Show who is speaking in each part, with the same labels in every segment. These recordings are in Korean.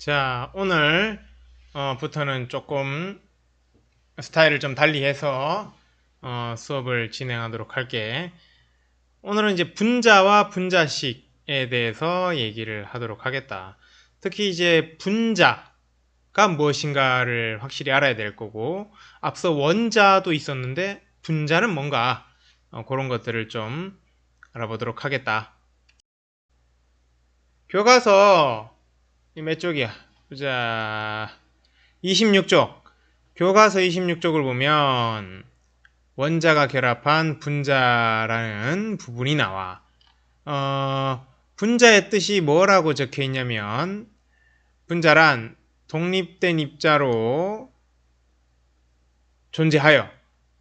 Speaker 1: 자, 오늘 부터는 조금 스타일을 좀 달리해서 수업을 진행하도록 할게. 오늘은 이제 분자와 분자식에 대해서 얘기를 하도록 하겠다. 특히 이제 분자가 무엇인가를 확실히 알아야 될 거고, 앞서 원자도 있었는데 분자는 뭔가 그런 것들을 좀 알아보도록 하겠다. 교과서 몇 쪽이야? 보자. 26쪽. 교과서 26쪽을 보면 원자가 결합한 분자라는 부분이 나와. 분자의 뜻이 뭐라고 적혀 있냐면 분자란 독립된 입자로 존재하여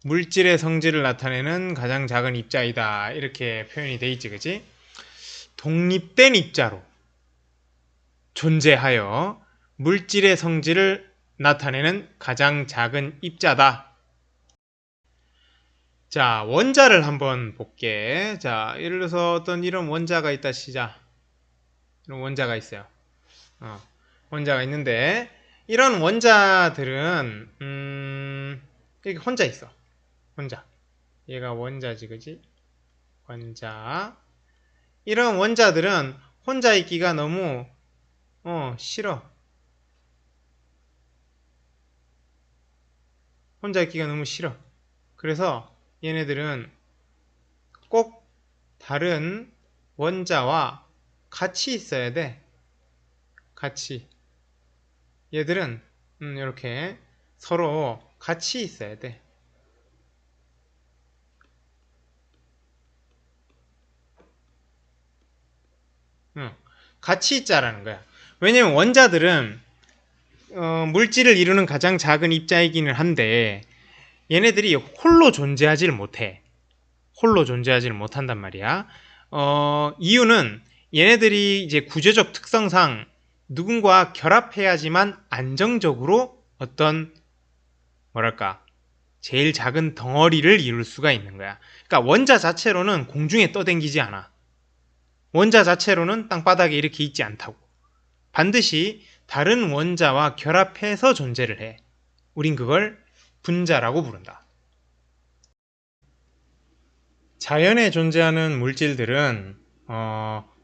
Speaker 1: 물질의 성질을 나타내는 가장 작은 입자이다. 이렇게 표현이 돼 있지, 그치? 독립된 입자로 존재하여 물질의 성질을 나타내는 가장 작은 입자다. 자, 원자를 한번 볼게. 자, 예를 들어서 어떤 이런 원자가 있다 시자. 이런 원자가 있어요. 원자가 있는데 이런 원자들은 여기 혼자 있어. 혼자. 얘가 원자지, 그지? 원자. 이런 원자들은 혼자 있기가 너무 싫어. 혼자 있기가 너무 싫어. 그래서 얘네들은 꼭 다른 원자와 같이 있어야 돼. 같이. 얘들은 이렇게 서로 같이 있어야 돼. 같이 있자라는 거야. 왜냐면 원자들은 물질을 이루는 가장 작은 입자이기는 한데 얘네들이 홀로 존재하지를 못해. 홀로 존재하지를 못한단 말이야. 이유는 얘네들이 이제 구조적 특성상 누군가 결합해야지만 안정적으로 어떤 뭐랄까 제일 작은 덩어리를 이룰 수가 있는 거야. 그러니까 원자 자체로는 공중에 떠댕기지 않아. 원자 자체로는 땅바닥에 이렇게 있지 않다고. 반드시 다른 원자와 결합해서 존재를 해. 우린 그걸 분자라고 부른다. 자연에 존재하는 물질들은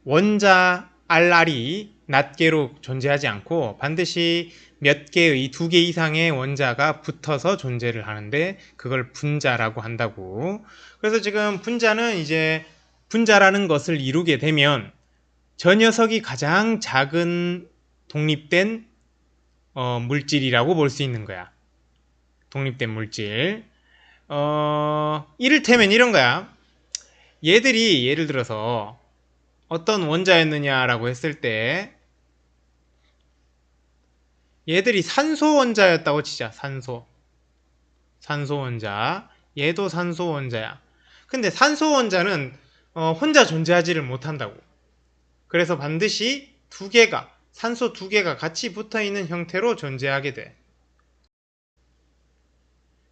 Speaker 1: 원자 R이 낱개로 존재하지 않고 반드시 몇 개의 2개 이상의 원자가 붙어서 존재를 하는데 그걸 분자라고 한다고. 그래서 지금 분자는 이제 분자라는 것을 이루게 되면 저 녀석이 가장 작은 독립된 물질이라고 볼 수 있는 거야. 독립된 물질. 이를테면 이런 거야. 얘들이 예를 들어서 어떤 원자였느냐라고 했을 때 얘들이 산소 원자였다고 치자. 산소 원자. 얘도 산소 원자야. 근데 산소 원자는 혼자 존재하지를 못한다고. 그래서 반드시 산소 두 개가 같이 붙어있는 형태로 존재하게 돼.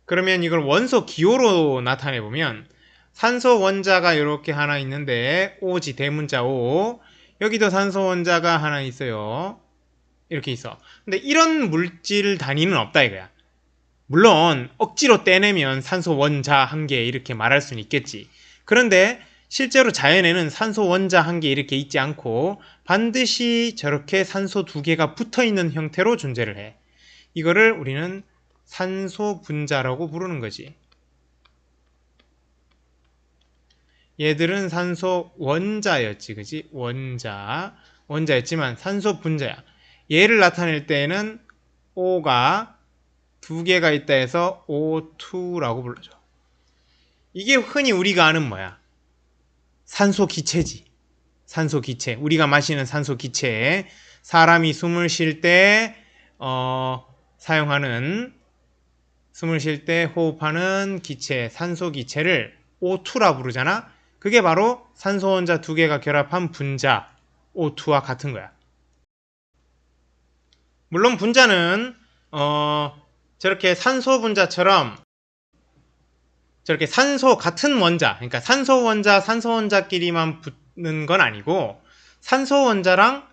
Speaker 1: 그러면 이걸 원소 기호로 나타내보면 산소 원자가 이렇게 하나 있는데 O지, 대문자 O. 여기도 산소 원자가 하나 있어요. 이렇게 있어. 근데 이런 물질 단위는 없다 이거야. 물론 억지로 떼내면 산소 원자 한 개 이렇게 말할 수는 있겠지. 그런데 실제로 자연에는 산소 원자 한 개 이렇게 있지 않고 반드시 저렇게 산소 두 개가 붙어있는 형태로 존재를 해. 이거를 우리는 산소 분자라고 부르는 거지. 얘들은 산소 원자였지, 그지? 원자였지만 산소 분자야. 얘를 나타낼 때에는 O가 두 개가 있다 해서 O2라고 불러줘. 이게 흔히 우리가 아는 뭐야? 산소 기체지. 산소 기체. 우리가 마시는 산소 기체. 사람이 숨을 쉴 때 사용하는 숨을 쉴 때 호흡하는 기체, 산소 기체를 O2라 부르잖아. 그게 바로 산소 원자 두 개가 결합한 분자 O2와 같은 거야. 물론 분자는 저렇게 산소 분자처럼 저렇게 산소 같은 원자, 그러니까 산소 원자끼리만 붙는 건 아니고 산소 원자랑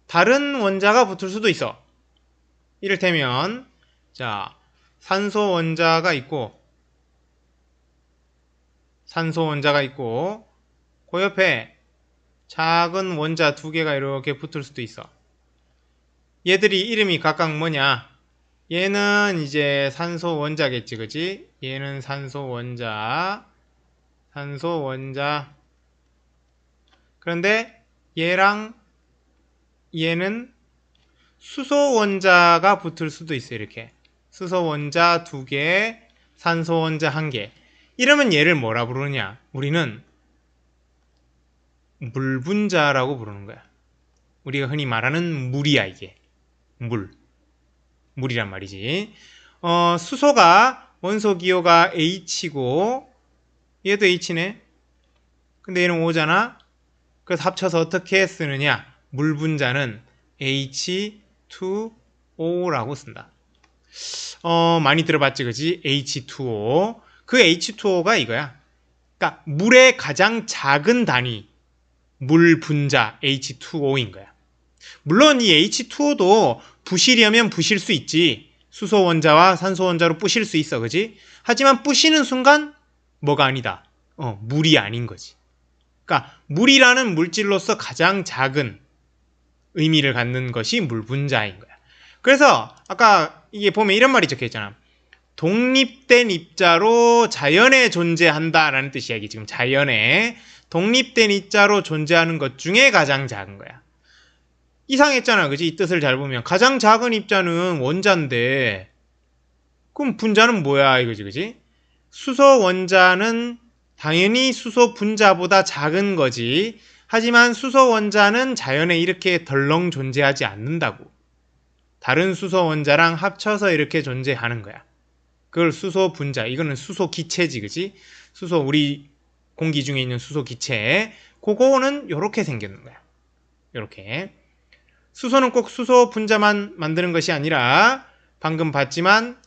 Speaker 1: 다른 원자가 붙을 수도 있어. 이를테면 자, 산소 원자가 있고 그 옆에 작은 원자 두 개가 이렇게 붙을 수도 있어. 얘들이 이름이 각각 뭐냐? 얘는 이제 산소 원자겠지, 그지? 얘는 산소 원자. 그런데 얘랑 얘는 수소 원자가 붙을 수도 있어, 이렇게. 수소 원자 두 개, 산소 원자 한 개. 이러면 얘를 뭐라 부르냐? 우리는 물 분자라고 부르는 거야. 우리가 흔히 말하는 물이야, 이게. 물이란 말이지. 수소가 원소 기호가 H고 얘도 H네. 근데 얘는 O잖아. 그래서 합쳐서 어떻게 쓰느냐? 물 분자는 H2O라고 쓴다. 많이 들어봤지, 그지? H2O. 그 H2O가 이거야. 그러니까 물의 가장 작은 단위, 물 분자 H2O인 거야. 물론 이 H2O도 부시려면 부실 수 있지. 수소 원자와 산소 원자로 부실 수 있어, 그지? 하지만 부시는 순간 뭐가 아니다. 물이 아닌 거지. 그러니까 물이라는 물질로서 가장 작은 의미를 갖는 것이 물 분자인 거야. 그래서 아까 이게 보면 이런 말이 적혀 있잖아. 독립된 입자로 자연에 존재한다라는 뜻이야. 이게 지금 자연에 독립된 입자로 존재하는 것 중에 가장 작은 거야. 이상했잖아, 그지? 이 뜻을 잘 보면 가장 작은 입자는 원자인데 그럼 분자는 뭐야, 이거지, 그지? 수소 원자는 당연히 수소 분자보다 작은 거지. 하지만 수소 원자는 자연에 이렇게 덜렁 존재하지 않는다고. 다른 수소 원자랑 합쳐서 이렇게 존재하는 거야. 그걸 수소 분자, 이거는 수소 기체지, 그지? 수소, 우리 공기 중에 있는 수소 기체. 그거는 요렇게 생기는 거야. 요렇게. 수소는 꼭 수소 분자만 만드는 것이 아니라 방금 봤지만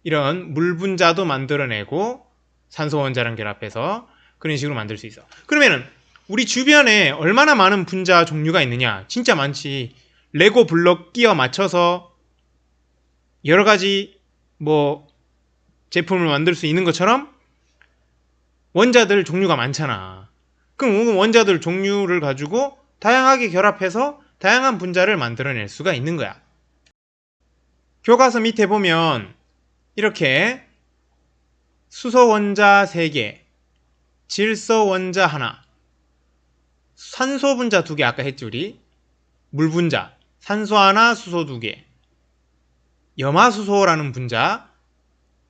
Speaker 1: 이런 물 분자도 만들어내고 산소 원자랑 결합해서 그런 식으로 만들 수 있어. 그러면은 우리 주변에 얼마나 많은 분자 종류가 있느냐? 진짜 많지. 레고 블록 끼워 맞춰서 여러 가지 제품을 만들 수 있는 것처럼 원자들 종류가 많잖아. 그럼 원자들 종류를 가지고 다양하게 결합해서 다양한 분자를 만들어낼 수가 있는 거야. 교과서 밑에 보면 이렇게 수소 원자 3개, 질소 원자 하나, 산소 분자 2개 아까 했지 우리. 물 분자, 산소 하나, 수소 2개, 염화수소라는 분자,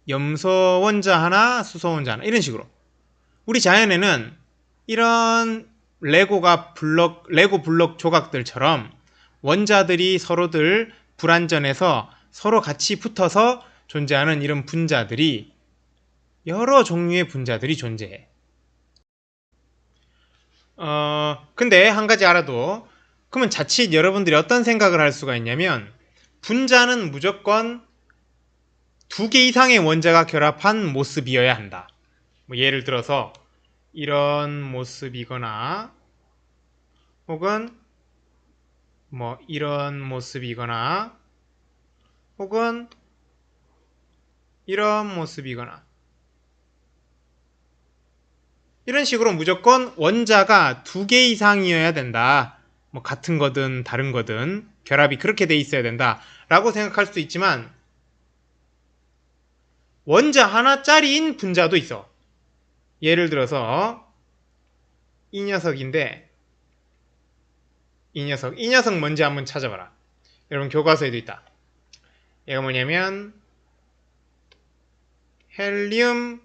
Speaker 1: 염소 원자 하나, 수소 원자 하나, 이런 식으로. 우리 자연에는 이런 레고 블록 조각들처럼 원자들이 서로들 불완전해서 서로 같이 붙어서 존재하는 이런 분자들이 여러 종류의 분자들이 존재해. 근데 한 가지 알아도, 그러면 자칫 여러분들이 어떤 생각을 할 수가 있냐면 분자는 무조건 2개 이상의 원자가 결합한 모습이어야 한다. 예를 들어서 이런 모습이거나 혹은 이런 모습이거나 혹은 이런 모습이거나 이런 식으로 무조건 원자가 2개 이상이어야 된다. 같은 거든 다른 거든 결합이 그렇게 돼 있어야 된다 라고 생각할 수도 있지만 원자 하나짜리인 분자도 있어. 예를 들어서 이 녀석인데 이 녀석 뭔지 한번 찾아봐라. 여러분 교과서에도 있다. 얘가 뭐냐면 헬륨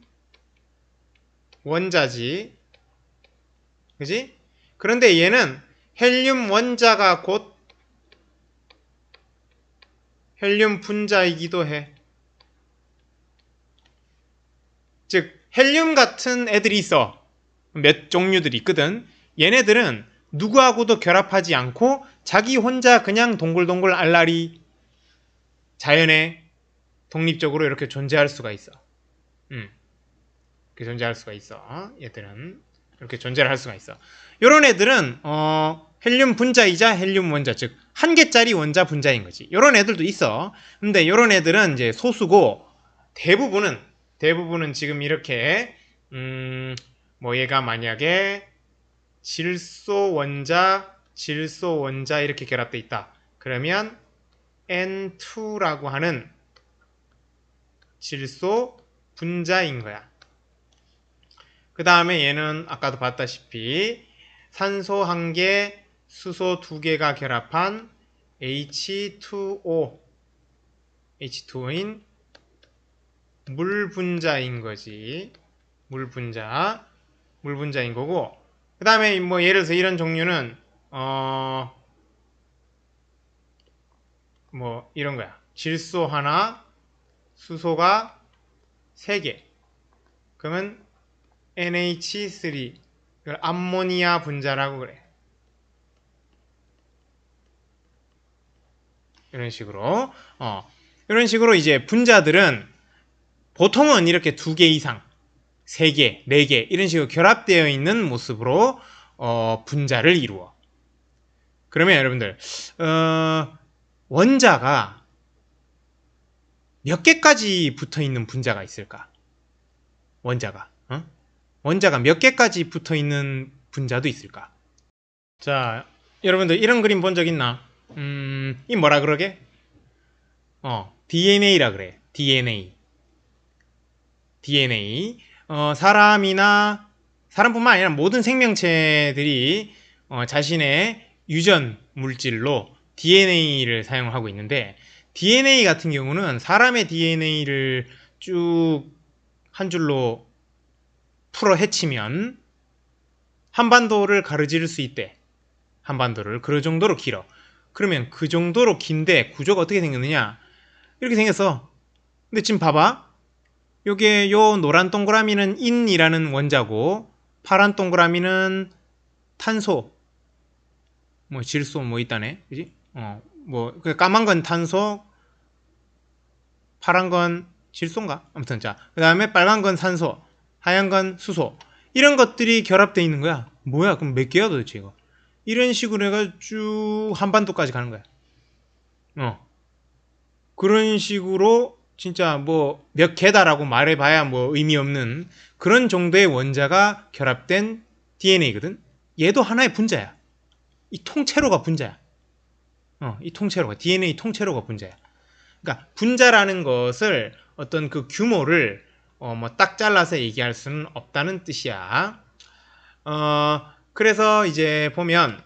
Speaker 1: 원자지. 그지? 그런데 얘는 헬륨 원자가 곧 헬륨 분자이기도 해. 즉 헬륨 같은 애들이 있어. 몇 종류들이 있거든. 얘네들은 누구하고도 결합하지 않고 자기 혼자 그냥 동글동글 알라리 자연에 독립적으로 이렇게 존재할 수가 있어. 이렇게 존재할 수가 있어. 얘들은 이렇게 존재를 할 수가 있어. 이런 애들은 헬륨 분자이자 헬륨 원자, 즉 한 개짜리 원자 분자인 거지. 요런 애들도 있어. 근데 요런 애들은 이제 소수고 대부분은 지금 이렇게 뭐 얘가 만약에 질소 원자 이렇게 결합돼 있다. 그러면 N2라고 하는 질소 분자인 거야. 그 다음에 얘는 아까도 봤다시피 산소 1개, 수소 2개가 결합한 H2O인 물 분자인 거지. 물 분자인 거고. 그 다음에 뭐 예를 들어서 이런 종류는 뭐 이런 거야. 질소 하나, 수소가 3개. 그러면 NH3, 이걸 암모니아 분자라고 그래. 이런 식으로 이런 식으로 이제 분자들은 보통은 이렇게 2개 이상, 3개, 4개 이런 식으로 결합되어 있는 모습으로 분자를 이루어. 그러면 여러분들 원자가 몇 개까지 붙어 있는 분자가 있을까? 원자가 몇 개까지 붙어 있는 분자도 있을까? 자, 여러분들 이런 그림 본 적 있나? 이 뭐라 그러게? DNA라 그래. DNA. 사람뿐만 아니라 모든 생명체들이 자신의 유전 물질로 DNA를 사용하고 있는데, DNA 같은 경우는 사람의 DNA를 쭉 한 줄로 풀어 헤치면 한반도를 가로지를 수 있대. 한반도를. 그 정도로 길어. 그러면 그 정도로 긴데 구조가 어떻게 생겼느냐? 이렇게 생겼어. 근데 지금 봐봐. 요게 요 노란 동그라미는 인이라는 원자고, 파란 동그라미는 탄소, 뭐 질소 뭐 있다네. 그지? 그 까만 건 탄소, 파란 건 질소인가? 아무튼 자, 그 다음에 빨간 건 산소, 하얀 건 수소. 이런 것들이 결합되어 있는 거야. 뭐야? 그럼 몇 개야 도대체 이거? 이런 식으로 해가지고 쭉 한반도까지 가는 거야. 그런 식으로 진짜 뭐 몇 개다라고 말해봐야 뭐 의미 없는 그런 정도의 원자가 결합된 DNA거든. 얘도 하나의 분자야. 이 통째로가 분자야. 이 통째로가 DNA 통째로가 분자야. 그러니까 분자라는 것을 어떤 그 규모를 뭐 딱 잘라서 얘기할 수는 없다는 뜻이야. 그래서 이제 보면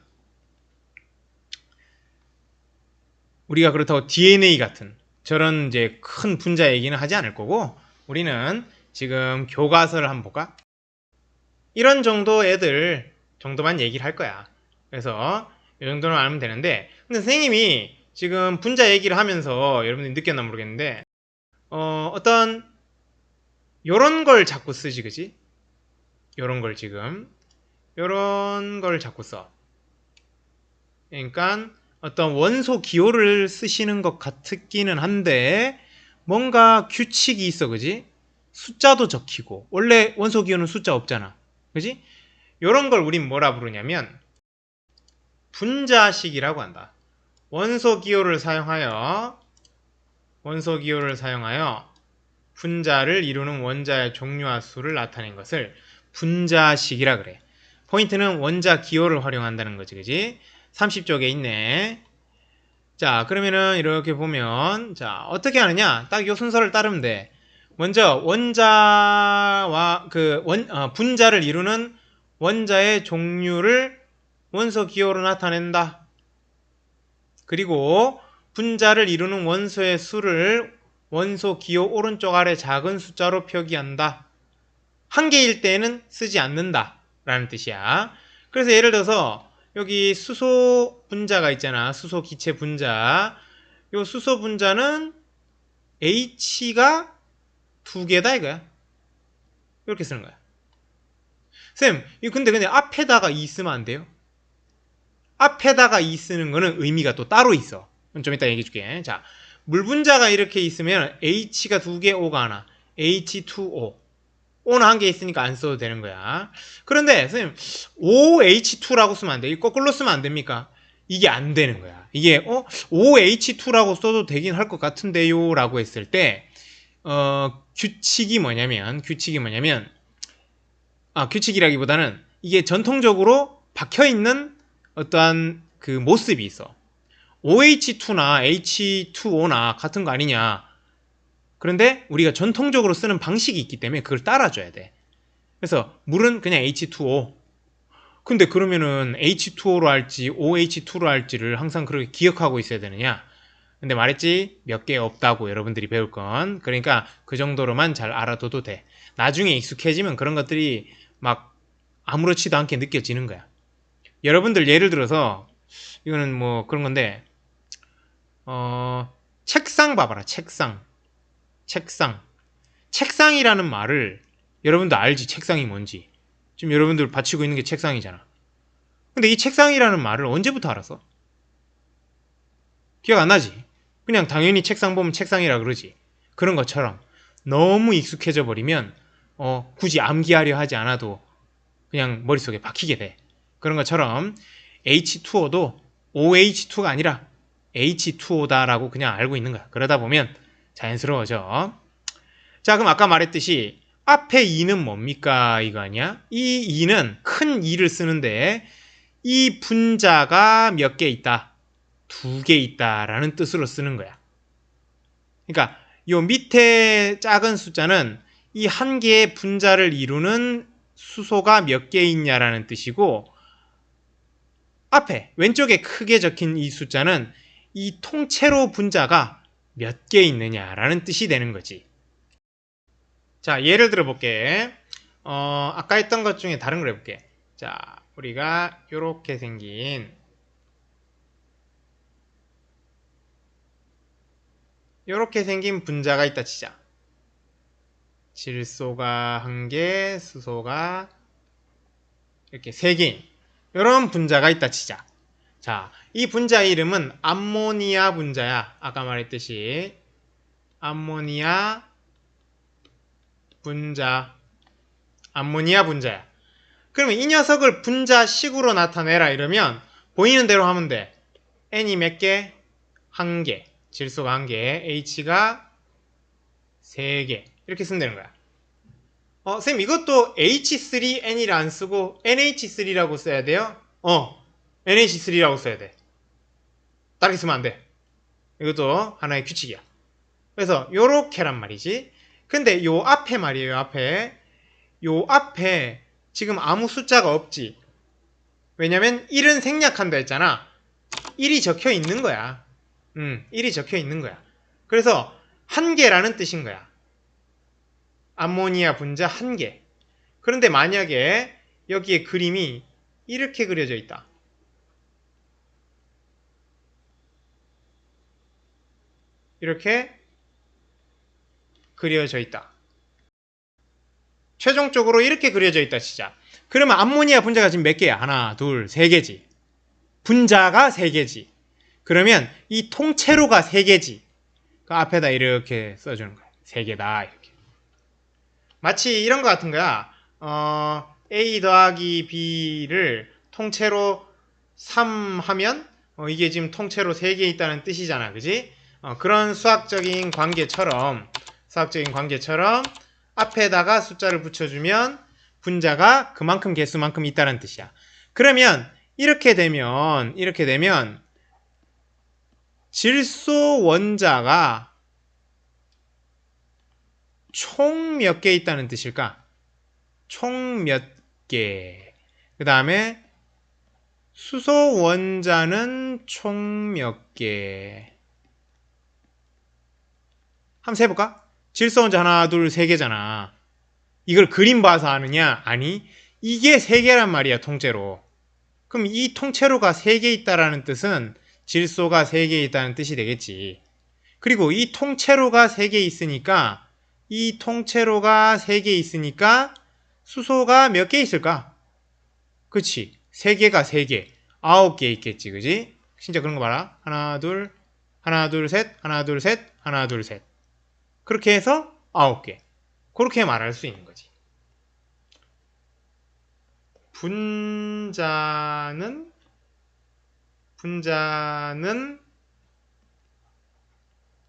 Speaker 1: 우리가 그렇다고 DNA 같은 저런 이제 큰 분자 얘기는 하지 않을 거고, 우리는 지금 교과서를 한번 볼까? 이런 정도 애들 정도만 얘기를 할 거야. 그래서 이 정도는 알면 되는데, 근데 선생님이 지금 분자 얘기를 하면서 여러분들이 느꼈나 모르겠는데 어떤 요런 걸 자꾸 쓰지, 그지? 요런 걸 자꾸 써. 그러니까 어떤 원소 기호를 쓰시는 것 같기는 한데 뭔가 규칙이 있어, 그지? 숫자도 적히고. 원래 원소 기호는 숫자 없잖아, 그지? 요런 걸 우린 뭐라 부르냐면 분자식이라고 한다. 원소 기호를 사용하여 분자를 이루는 원자의 종류와 수를 나타낸 것을 분자식이라 그래. 포인트는 원자 기호를 활용한다는 거지, 그지? 30쪽에 있네. 자, 그러면은 이렇게 보면, 자, 어떻게 하느냐? 딱 이 순서를 따르면 돼. 먼저 원자와 분자를 이루는 원자의 종류를 원소 기호로 나타낸다. 그리고 분자를 이루는 원소의 수를 원소 기호 오른쪽 아래 작은 숫자로 표기한다. 한 개일 때는 쓰지 않는다 라는 뜻이야. 그래서 예를 들어서 여기 수소 분자가 있잖아. 수소 기체 분자. 요 수소 분자는 H가 2개다 이거야. 이렇게 쓰는 거야. 쌤, 근데 앞에다가 2 쓰면 안 돼요? 앞에다가 2 쓰는 거는 의미가 또 따로 있어. 좀 이따 얘기해 줄게. 자, 물 분자가 이렇게 있으면 H가 2개, O가 하나. H2O. O는 한 개 있으니까 안 써도 되는 거야. 그런데 선생님 OH2라고 쓰면 안 돼. 이 거꾸로 쓰면 안 됩니까? 이게 안 되는 거야. 이게 OH2라고 써도 되긴 할 것 같은데요 라고 했을 때 규칙이 뭐냐면 규칙이라기보다는 이게 전통적으로 박혀있는 어떠한 그 모습이 있어. OH2나 H2O나 같은 거 아니냐. 그런데 우리가 전통적으로 쓰는 방식이 있기 때문에 그걸 따라줘야 돼. 그래서 물은 그냥 H2O. 근데 그러면은 H2O로 할지 OH2로 할지를 항상 그렇게 기억하고 있어야 되느냐? 근데 말했지 몇 개 없다고 여러분들이 배울 건. 그러니까 그 정도로만 잘 알아둬도 돼. 나중에 익숙해지면 그런 것들이 막 아무렇지도 않게 느껴지는 거야. 여러분들 예를 들어서 이거는 뭐 그런 건데 책상 봐봐라. 책상이라는 말을 여러분도 알지. 책상이 뭔지. 지금 여러분들 받치고 있는 게 책상이잖아. 근데 이 책상이라는 말을 언제부터 알았어? 기억 안 나지? 그냥 당연히 책상 보면 책상이라 그러지. 그런 것처럼 너무 익숙해져 버리면 굳이 암기하려 하지 않아도 그냥 머릿속에 박히게 돼. 그런 것처럼 H2O도 OH2가 아니라 H2O다라고 그냥 알고 있는 거야. 그러다 보면 자연스러워져. 자, 그럼 아까 말했듯이 앞에 2는 뭡니까? 이거 아니야? 이 2는 큰 2를 쓰는데 이 분자가 몇 개 있다? 2개 있다라는 뜻으로 쓰는 거야. 그러니까 요 밑에 작은 숫자는 이 한 개의 분자를 이루는 수소가 몇 개 있냐라는 뜻이고 앞에 왼쪽에 크게 적힌 이 숫자는 이 통째로 분자가 몇 개 있느냐라는 뜻이 되는 거지. 자, 예를 들어 볼게. 아까 했던 것 중에 다른 걸 해볼게. 자, 우리가 요렇게 생긴 분자가 있다 치자. 질소가 1개, 수소가 이렇게 3개인 이런 분자가 있다 치자. 자, 이 분자 이름은 암모니아 분자야. 아까 말했듯이 암모니아 분자야. 그러면 이 녀석을 분자식으로 나타내라 이러면 보이는 대로 하면 돼. N이 몇 개? 1개. 질소가 1개, H가 3개. 이렇게 쓰면 되는 거야. 쌤, 이것도 H3N이라 안 쓰고 NH3라고 써야 돼요? NH3라고 써야 돼. 다르게 쓰면 안 돼. 이것도 하나의 규칙이야. 그래서 요렇게란 말이지. 근데 요 앞에 말이에요, 요 앞에 지금 아무 숫자가 없지. 왜냐면 1은 생략한다 했잖아. 1이 적혀 있는 거야. 1이 적혀 있는 거야. 그래서 1개라는 뜻인 거야. 암모니아 분자 1개. 그런데 만약에 여기에 그림이 이렇게 그려져 있다. 이렇게 그려져 있다. 최종적으로 이렇게 그려져 있다 치자. 그러면 암모니아 분자가 지금 몇 개야? 하나, 둘, 3개지. 분자가 3개지. 그러면 이 통째로가 3개지. 그 앞에다 이렇게 써주는 거야. 3개다 이렇게. 마치 이런 거 같은 거야. A 더하기 B를 통째로 3 하면 이게 지금 통째로 3개 있다는 뜻이잖아. 그지? 그런 수학적인 관계처럼 앞에다가 숫자를 붙여주면 분자가 그만큼 개수만큼 있다는 뜻이야. 그러면 이렇게 되면 질소 원자가 총 몇 개 있다는 뜻일까? 총 몇 개. 그 다음에 수소 원자는 총 몇 개. 한번 세볼까? 질소 원자 하나, 둘, 3개잖아. 이걸 그림 봐서 아느냐? 아니, 이게 3개란 말이야, 통째로. 그럼 이 통째로가 3개 있다라는 뜻은 질소가 3개 있다는 뜻이 되겠지. 그리고 이 통째로가 3개 있으니까 수소가 몇 개 있을까? 그치? 3개가 3개. 9개 있겠지, 그지? 진짜 그런 거 봐라. 하나, 둘, 셋. 그렇게 해서 9개. 그렇게 말할 수 있는 거지. 분자는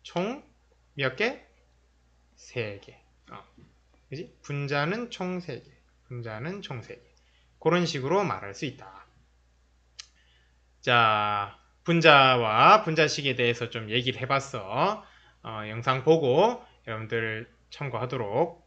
Speaker 1: 총 몇 개? 3개. 그지? 분자는 총 3개. 분자는 총 3개. 그런 식으로 말할 수 있다. 자, 분자와 분자식에 대해서 좀 얘기를 해봤어. 영상 보고 여러분들 참고하도록